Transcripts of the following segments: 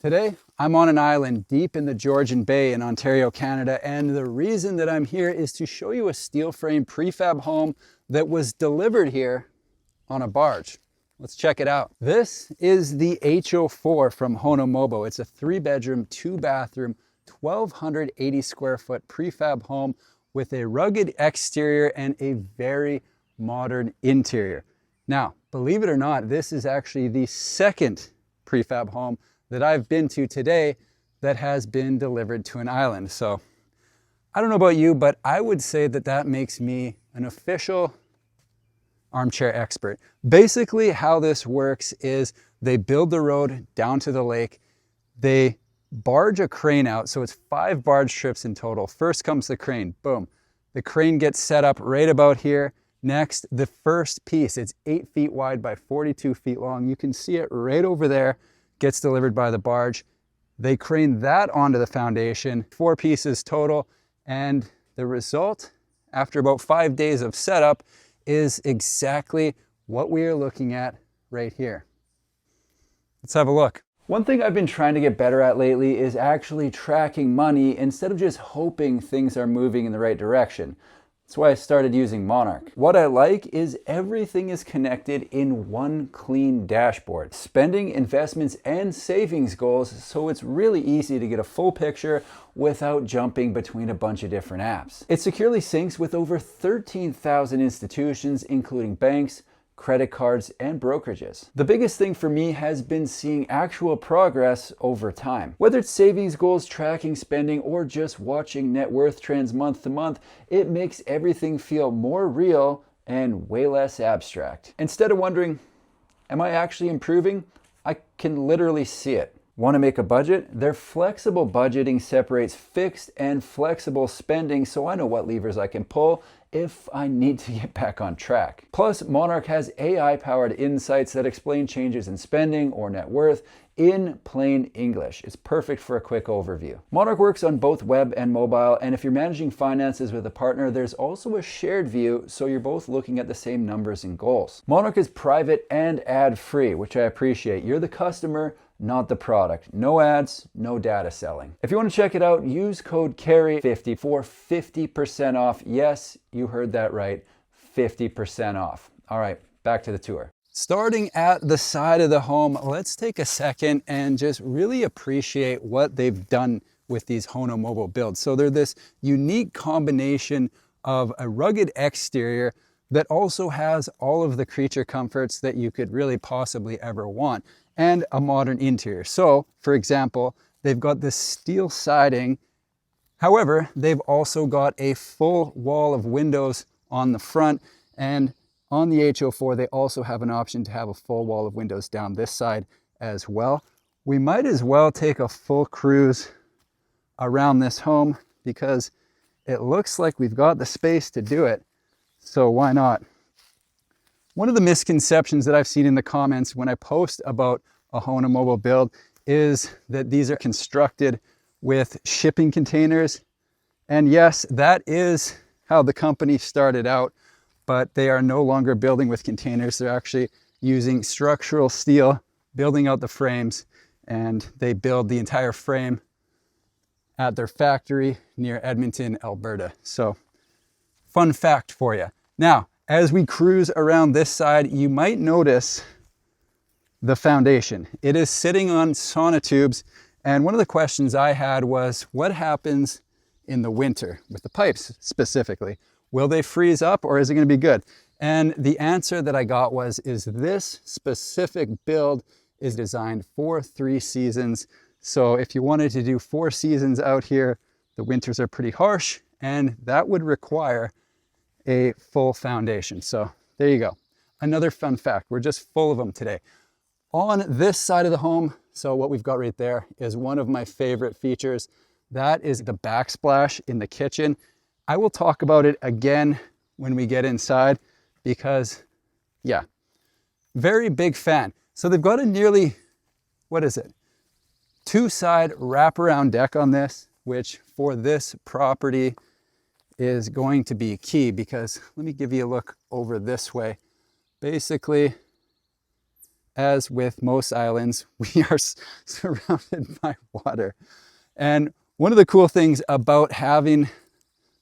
Today, I'm on an island deep in the Georgian Bay in Ontario, Canada, and the reason that I'm here is to show you a steel frame prefab home that was delivered here on a barge. Let's check it out. This is the HO4 from Honomobo. It's a 3-bedroom, 2-bathroom, 1,280 square foot prefab home with a rugged exterior and a very modern interior. Now, believe it or not, this is actually the second prefab home that I've been to today that has been delivered to an island. So I don't know about you, but I would say that that makes me an official armchair expert. Basically how this works is they build the road down to the lake, they barge a crane out, so it's 5 barge trips in total. First comes the crane, boom. The crane gets set up right about here. Next, the first piece, it's 8 feet wide by 42 feet long. You can see it right over there, gets delivered by the barge. They crane that onto the foundation, 4 pieces total, and the result, after about 5 days of setup, is exactly what we are looking at right here. Let's have a look. One thing I've been trying to get better at lately is actually tracking money instead of just hoping things are moving in the right direction. That's why I started using Monarch. What I like is everything is connected in one clean dashboard. Spending, investments, and savings goals, so it's really easy to get a full picture without jumping between a bunch of different apps. It securely syncs with over 13,000 institutions, including banks, credit cards, and brokerages. The biggest thing for me has been seeing actual progress over time. Whether it's savings goals, tracking spending, or just watching net worth trends month to month, it makes everything feel more real and way less abstract. Instead of wondering, am I actually improving? I can literally see it. Want to make a budget? Their flexible budgeting separates fixed and flexible spending, so I know what levers I can pull if I need to get back on track. Plus, Monarch has AI-powered insights that explain changes in spending or net worth in plain English. It's perfect for a quick overview. Monarch works on both web and mobile, and if you're managing finances with a partner, there's also a shared view, so you're both looking at the same numbers and goals. Monarch is private and ad-free, which I appreciate. You're the customer, not the product. No ads, no data selling. If you want to check it out, use code CARRY50 for 50% off. Yes, you heard that right, 50% off. All right, back to the tour. Starting at the side of the home, let's take a second and just really appreciate what they've done with these Honomobo builds. So they're this unique combination of a rugged exterior that also has all of the creature comforts that you could really possibly ever want, and a modern interior. So, for example, they've got this steel siding. However, they've also got a full wall of windows on the front, and on the HO4, they also have an option to have a full wall of windows down this side as well. We might as well take a full cruise around this home because it looks like we've got the space to do it. So why not? One of the misconceptions that I've seen in the comments when I post about a Honomobo build is that these are constructed with shipping containers. And yes, that is how the company started out, but they are no longer building with containers. They're actually using structural steel, building out the frames, and they build the entire frame at their factory near Edmonton, Alberta. So, fun fact for you. Now, as we cruise around this side, you might notice the foundation. It is sitting on sonotubes, and one of the questions I had was, what happens in the winter with the pipes specifically? Will they freeze up or is it going to be good? And the answer that I got was, this specific build is designed for 3 seasons. So if you wanted to do 4 seasons out here, the winters are pretty harsh, and that would require a full foundation. So there you go. Another fun fact. We're just full of them today. On this side of the home, so what we've got right there is one of my favorite features. That is the backsplash in the kitchen. I will talk about it again when we get inside because, yeah, very big fan. So they've got a nearly, what is it? 2-side wraparound deck on this, which for this property is going to be key because let me give you a look over this way. Basically, as with most islands, we are surrounded by water. And one of the cool things about having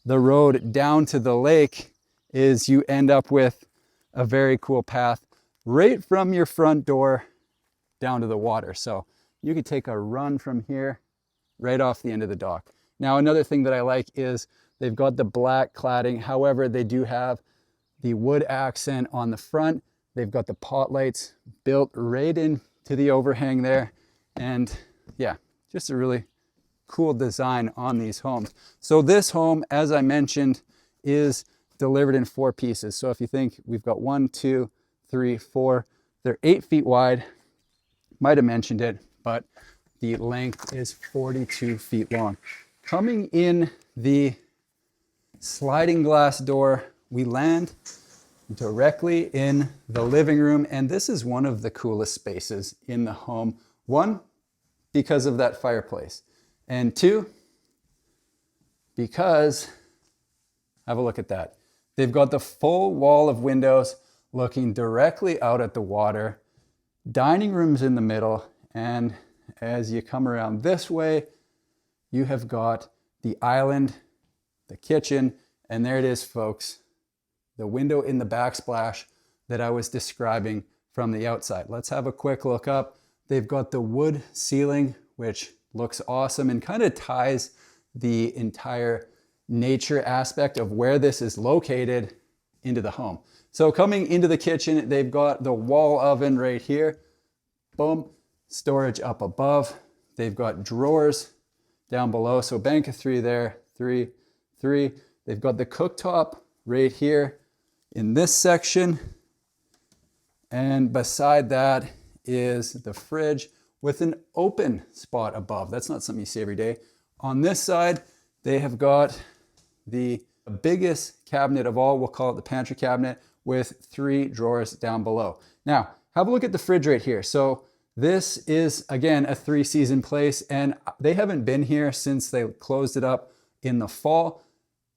the road down to the lake is you end up with a very cool path right from your front door down to the water. So you could take a run from here right off the end of the dock. Now, another thing that I like is they've got the black cladding. However, they do have the wood accent on the front. They've got the pot lights built right into the overhang there. And yeah, just a really cool design on these homes. So this home, as I mentioned, is delivered in 4 pieces. So if you think we've got 1, 2, 3, 4, they're 8 feet wide. Might have mentioned it, but the length is 42 feet long. Coming in the sliding glass door, we land directly in the living room. And this is one of the coolest spaces in the home. 1, because of that fireplace. And 2, because, have a look at that. They've got the full wall of windows looking directly out at the water. Dining room's in the middle. And as you come around this way, you have got the island, the kitchen, and there it is, folks. The window in the backsplash that I was describing from the outside. Let's have a quick look up. They've got the wood ceiling, which looks awesome and kind of ties the entire nature aspect of where this is located into the home. So coming into the kitchen, they've got the wall oven right here. Boom, storage up above. They've got drawers down below. So bank of 3 there, 3, 3. They've got the cooktop right here in this section. And beside that is the fridge with an open spot above. That's not something you see every day. On this side, they have got the biggest cabinet of all. We'll call it the pantry cabinet with 3 drawers down below. Now, have a look at the fridge right here. So this is, again, a 3-season place, and they haven't been here since they closed it up in the fall.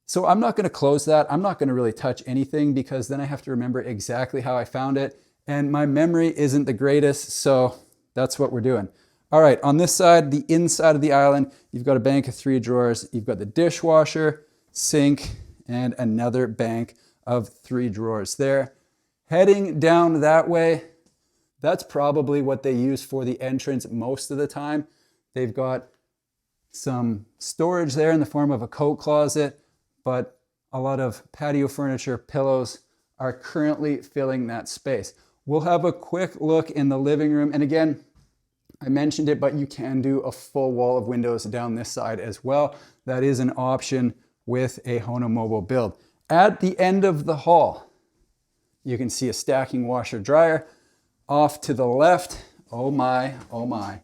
So I'm not gonna close that. I'm not gonna really touch anything because then I have to remember exactly how I found it. And my memory isn't the greatest, so that's what we're doing. All right, on this side, the inside of the island, you've got a bank of 3 drawers. You've got the dishwasher, sink, and another bank of 3 drawers there. Heading down that way, that's probably what they use for the entrance most of the time. They've got some storage there in the form of a coat closet, but a lot of patio furniture, pillows are currently filling that space. We'll have a quick look in the living room. And again, I mentioned it, but you can do a full wall of windows down this side as well. That is an option with a Honomobo build. At the end of the hall, you can see a stacking washer dryer. Off to the left, oh my, oh my.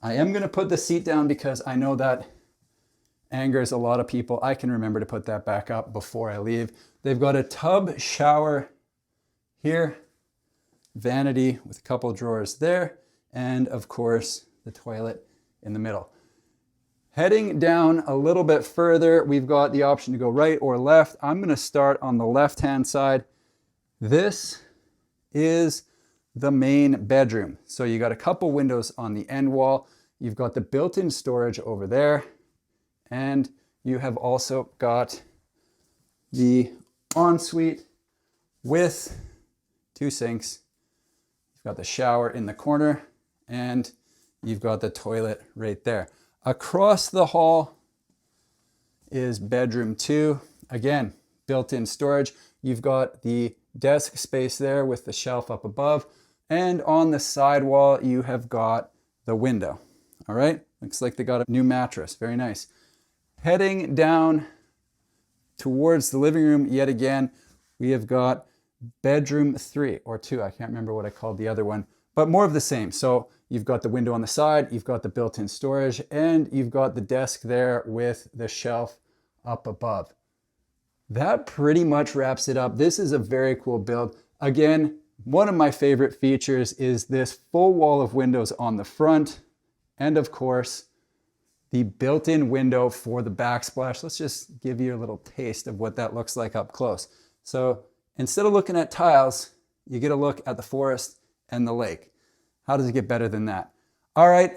I am gonna put the seat down because I know that angers a lot of people. I can remember to put that back up before I leave. They've got a tub shower here, vanity with a couple drawers there, and of course, the toilet in the middle. Heading down a little bit further, we've got the option to go right or left. I'm gonna start on the left-hand side. This is the main bedroom. So you got a couple windows on the end wall. You've got the built-in storage over there. And you have also got the ensuite with 2 sinks. You've got the shower in the corner and you've got the toilet right there. Across the hall is bedroom 2. Again, built-in storage. You've got the desk space there with the shelf up above. And on the side wall, you have got the window. All right, looks like they got a new mattress. Very nice. Heading down towards the living room, yet again, we have got bedroom 3 or 2. I can't remember what I called the other one, but more of the same. So you've got the window on the side, you've got the built-in storage, and you've got the desk there with the shelf up above. That pretty much wraps it up. This is a very cool build. Again, one of my favorite features is this full wall of windows on the front, and of course, the built-in window for the backsplash. Let's just give you a little taste of what that looks like up close. So instead of looking at tiles, you get a look at the forest and the lake. How does it get better than that? All right,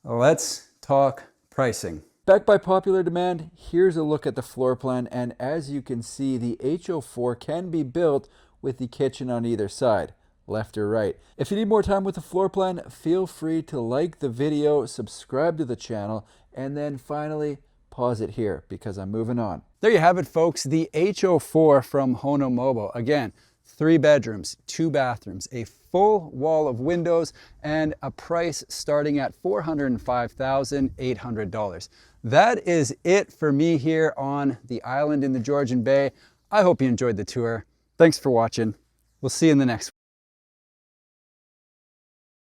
let's talk pricing. Backed by popular demand, here's a look at the floor plan, and as you can see, the HO4 can be built with the kitchen on either side, left or right. If you need more time with the floor plan, feel free to like the video, subscribe to the channel, and then finally pause it here because I'm moving on. There you have it, folks, the HO4 from Honomobo. Again, 3 bedrooms, 2 bathrooms, a full wall of windows, and a price starting at $405,800. That is it for me here on the island in the Georgian Bay. I hope you enjoyed the tour. Thanks for watching. We'll see you in the next one.